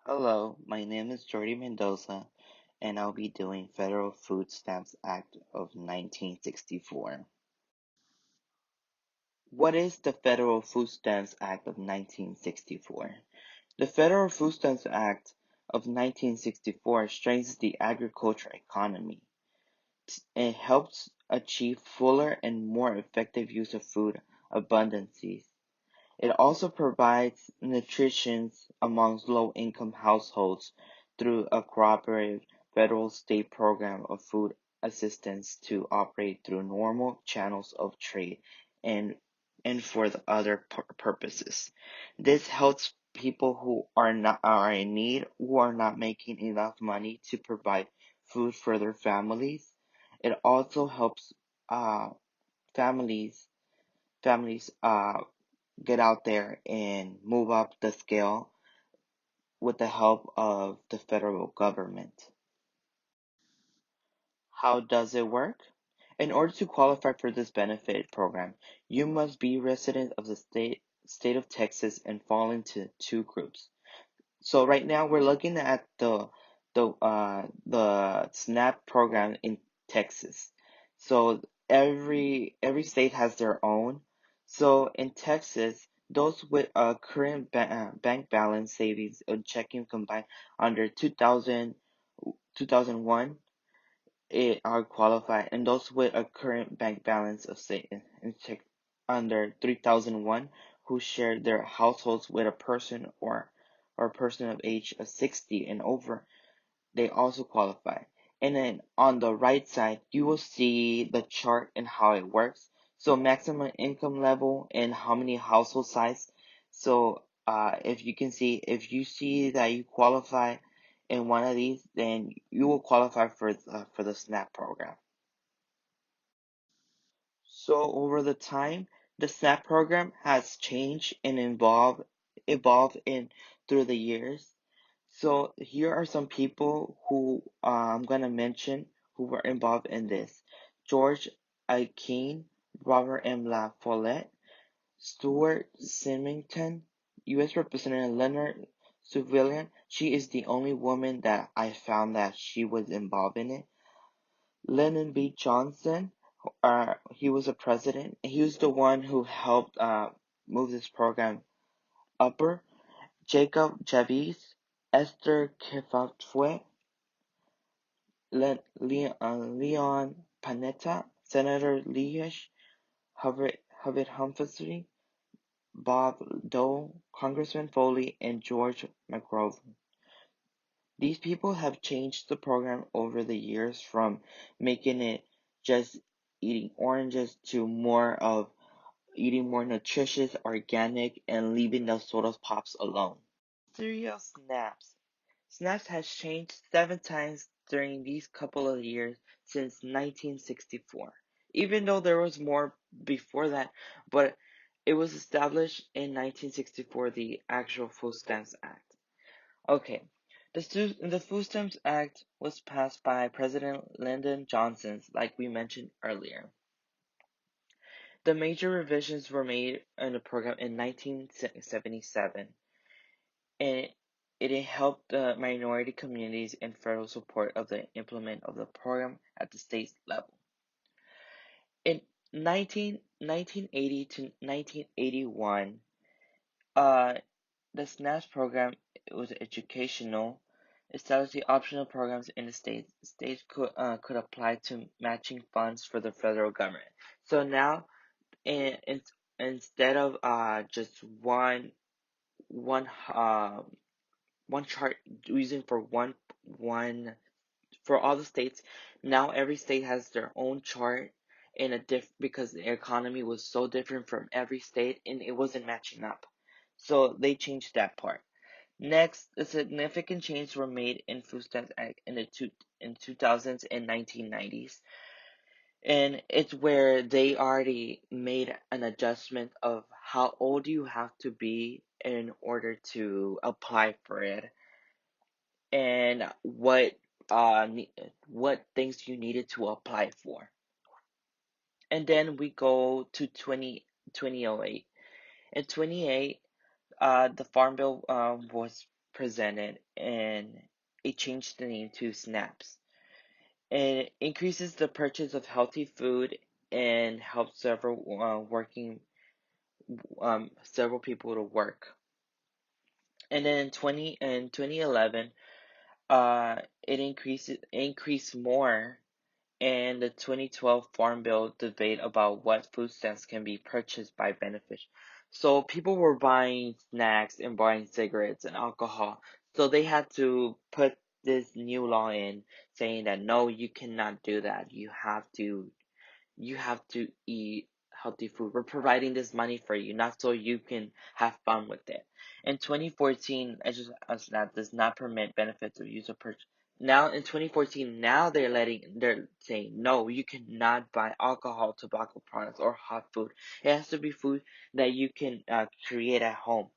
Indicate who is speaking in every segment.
Speaker 1: Hello, my name is Jordy Mendoza, and I'll be doing Federal Food Stamps Act of 1964. What is the Federal Food Stamps Act of 1964? The Federal Food Stamps Act of 1964 strengthens the agriculture economy. It helps achieve fuller and more effective use of food abundances. It also provides nutrition amongst low-income households through a cooperative federal-state program of food assistance to operate through normal channels of trade and for the other purposes. This helps people who are in need, who are not making enough money to provide food for their families. It also helps uh, families families get out there and move up the scale with the help of the federal government. How does it work? In order to qualify for this benefit program, you must be resident of the state of Texas and fall into two groups. So right now we're looking at the SNAP program in Texas. So every state has their own. So in Texas, those with a current bank balance savings and checking combined under 2001 it are qualified, and those with a current bank balance of say in check under 3001 who share their households with a person or a person of age of 60 and over, they also qualify. And then on the right side, you will see the chart and how it works. So maximum income level and how many household size. So if you can see, if you see that you qualify in one of these, then you will qualify for the SNAP program. So over the time, the SNAP program has changed and evolved in through the years. So here are some people who I'm gonna mention who were involved in this: George Aiken, Robert M. La Follette, Stuart Symington, U.S. Representative Leonard Sullivan. She is the only woman that I found that she was involved in it. Lyndon B. Johnson, he was a president. He was the one who helped move this program upper. Jacob Javits, Esther Kefauve, Leon Panetta, Senator Leash, Hubbard Humphrey, Bob Dole, Congressman Foley, and George McGrove. These people have changed the program over the years from making it just eating oranges to more of eating more nutritious, organic, and leaving the soda pops alone. Cereal snaps. Snaps has changed 7 times during these couple of years since 1964. Even though there was more before that, but it was established in 1964, the actual Food Stamps Act. Okay, the Food Stamps Act was passed by President Lyndon Johnson, like we mentioned earlier. The major revisions were made in the program in 1977, and it helped the minority communities and federal support of the implement of the program at the state level. In 1980 to 1981, uh, the SNAPS program was educational, established the optional programs in the states. States could apply to matching funds for the federal government. So now, in, instead of just one one chart using for one for all the states, now every state has their own chart in a because the economy was so different from every state and it wasn't matching up. So they changed that part. Next, a significant changes were made in Food Stamps Act in 2000s and 1990s, and it's where they already made an adjustment of how old you have to be in order to apply for it, and what things you needed to apply for. And then we go to 2008. In 28, the Farm Bill was presented, and it changed the name to SNAPS. It increases the purchase of healthy food and helps several people to work. And then 2011, it increased more, and the 2012 Farm Bill debate about what food stamps can be purchased by beneficiaries. So people were buying snacks and buying cigarettes and alcohol. So they had to put this new law in saying that no, you cannot do that. You have to eat healthy food. We're providing this money for you, not so you can have fun with it. In 2014, that does not permit benefits of user purchase. Now in 2014, now they're saying no, you cannot buy alcohol, tobacco products, or hot food. It has to be food that you can create at home.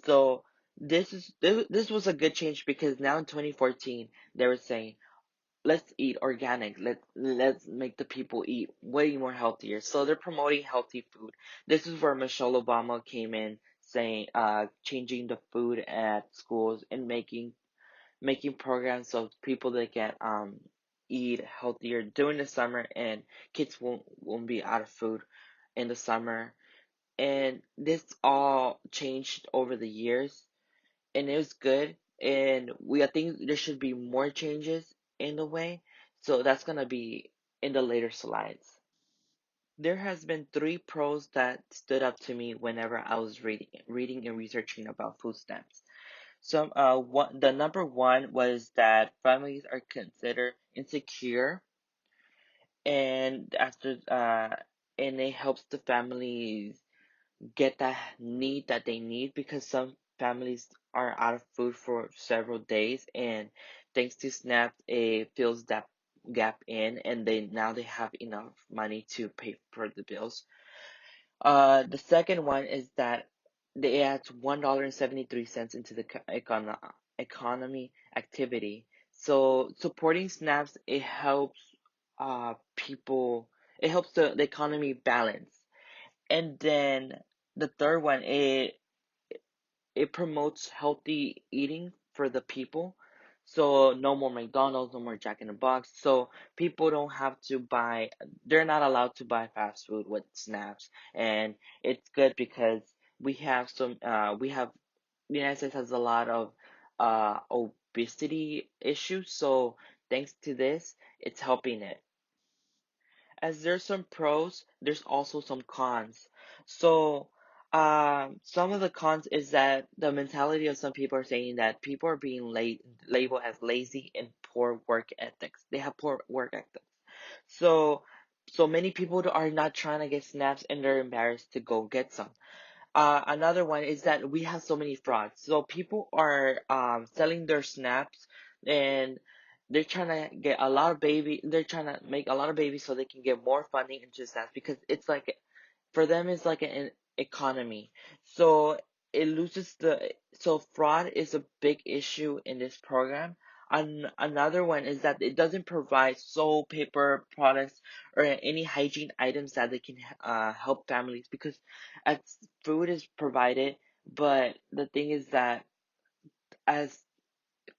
Speaker 1: So this was a good change because now in 2014 they were saying let's eat organic. Let's make the people eat way more healthier. So they're promoting healthy food. This is where Michelle Obama came in saying changing the food at schools and making programs so people that can eat healthier during the summer, and kids won't be out of food in the summer. And this all changed over the years, and it was good. And I think there should be more changes in the way. So that's gonna be in the later slides. There has been three pros that stood up to me whenever I was reading and researching about food stamps. The number one was that families are considered insecure, and and it helps the families get that need that they need, because some families are out of food for several days, and thanks to SNAP it fills that gap in, and they have enough money to pay for the bills. The second one is that they add $1.73 into the economy activity. So supporting SNAPs, people it helps the economy balance. And then the third one, it promotes healthy eating for the people. So no more McDonald's, no more Jack in the Box. So people don't have to they're not allowed to buy fast food with snaps. And it's good because the United States has a lot of obesity issues. So thanks to this, it's helping it. As there's some pros, there's also some cons. So, some of the cons is that the mentality of some people are saying that people are being labeled as lazy and poor work ethics. They have poor work ethics. So, so many people are not trying to get snaps, and they're embarrassed to go get some. Another one is that we have so many frauds. So people are selling their snaps, and they're trying to make a lot of babies so they can get more funding into snaps, because it's like for them it's like an economy. So it loses the so fraud is a big issue in this program. Another one is that it doesn't provide soap, paper products, or any hygiene items that they can help families, because as food is provided, but the thing is that as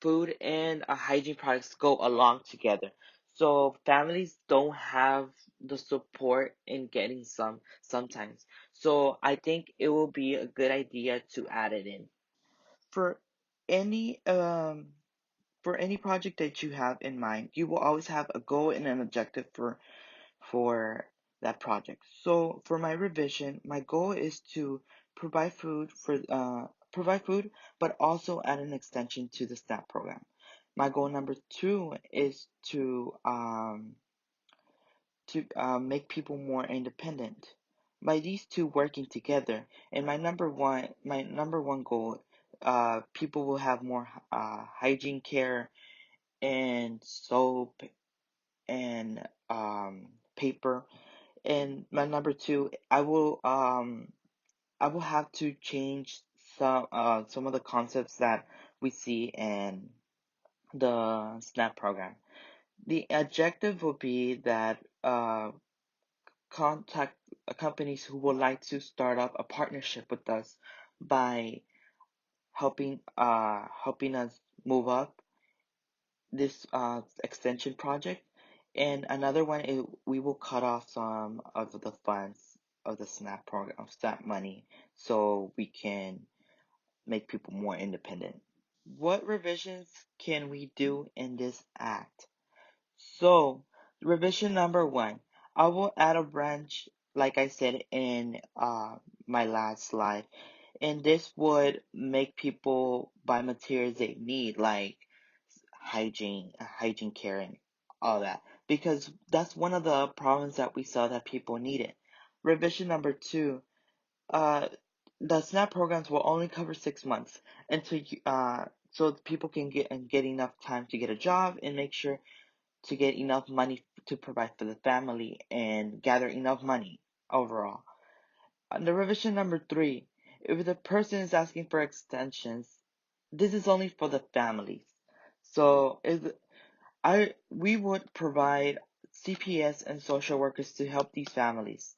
Speaker 1: food and hygiene products go along together. So families don't have the support in getting some sometimes. So I think it will be a good idea to add it in. For any project that you have in mind, you will always have a goal and an objective for that project. So for my revision, my goal is to provide food, but also add an extension to the STAT program. My goal number two is to make people more independent. By these two working together, and my number one goal, people will have more hygiene care and soap and paper. And my number two, I will have to change some of the concepts that we see in the SNAP program. The objective will be that contact companies who would like to start up a partnership with us by helping us move up this extension project. And another one is we will cut off some of the funds of the SNAP program, of SNAP money, so we can make people more independent. What revisions can we do in this act? So, revision number one, I will add a branch, like I said in my last slide, and this would make people buy materials they need, like hygiene care, and all that, because that's one of the problems that we saw that people needed. Revision number two, uh, the SNAP programs will only cover 6 months until so people can get enough time to get a job and make sure to get enough money to provide for the family and gather enough money overall. Under revision number three, if the person is asking for extensions, this is only for the families. So if we would provide CPS and social workers to help these families.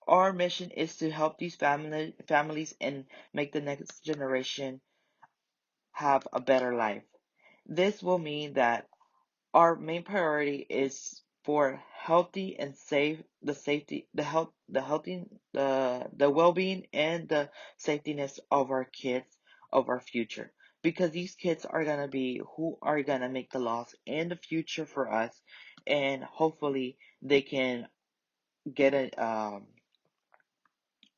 Speaker 1: Our mission is to help these families and make the next generation have a better life. This will mean that our main priority is for healthy and safe the safety the health the healthy the well-being and the safetyness of our kids, of our future, because these kids are going to be who are going to make the laws in the future for us, and hopefully they can get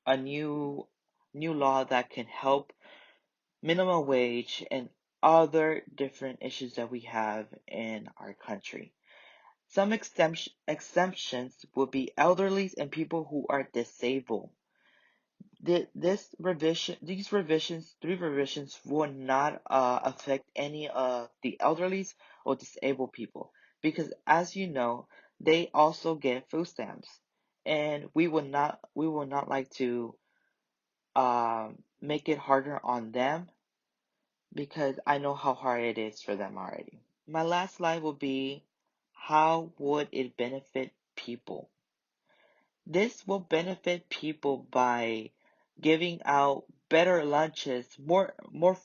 Speaker 1: a new law that can help minimum wage and other different issues that we have in our country. Some exemptions would be elderly and people who are disabled. These revisions, three revisions, will not affect any of the elderly or disabled people, because, as you know, they also get food stamps, and we will not like to make it harder on them, because I know how hard it is for them already. My last slide will be, how would it benefit people? This will benefit people by giving out better lunches, more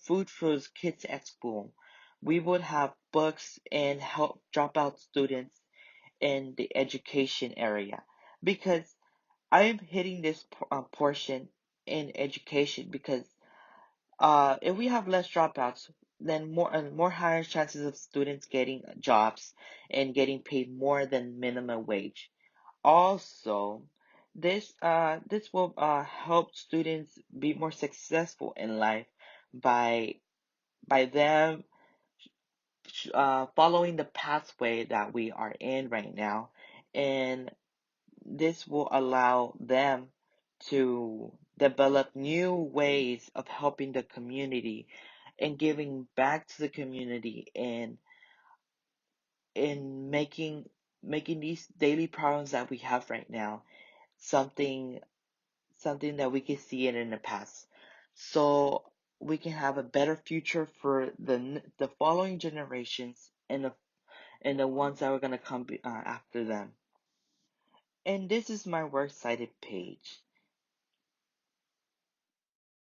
Speaker 1: food for kids at school. We would have books and help dropout students in the education area, because I am hitting this portion in education, because if we have less dropouts, then more higher chances of students getting jobs and getting paid more than minimum wage. Also, this will help students be more successful in life by them following the pathway that we are in right now, and this will allow them to develop new ways of helping the community and giving back to the community, and in making these daily problems that we have right now something something that we can see it in the past, so we can have a better future for the following generations, and the ones that are going to come after them. And this is my works cited page.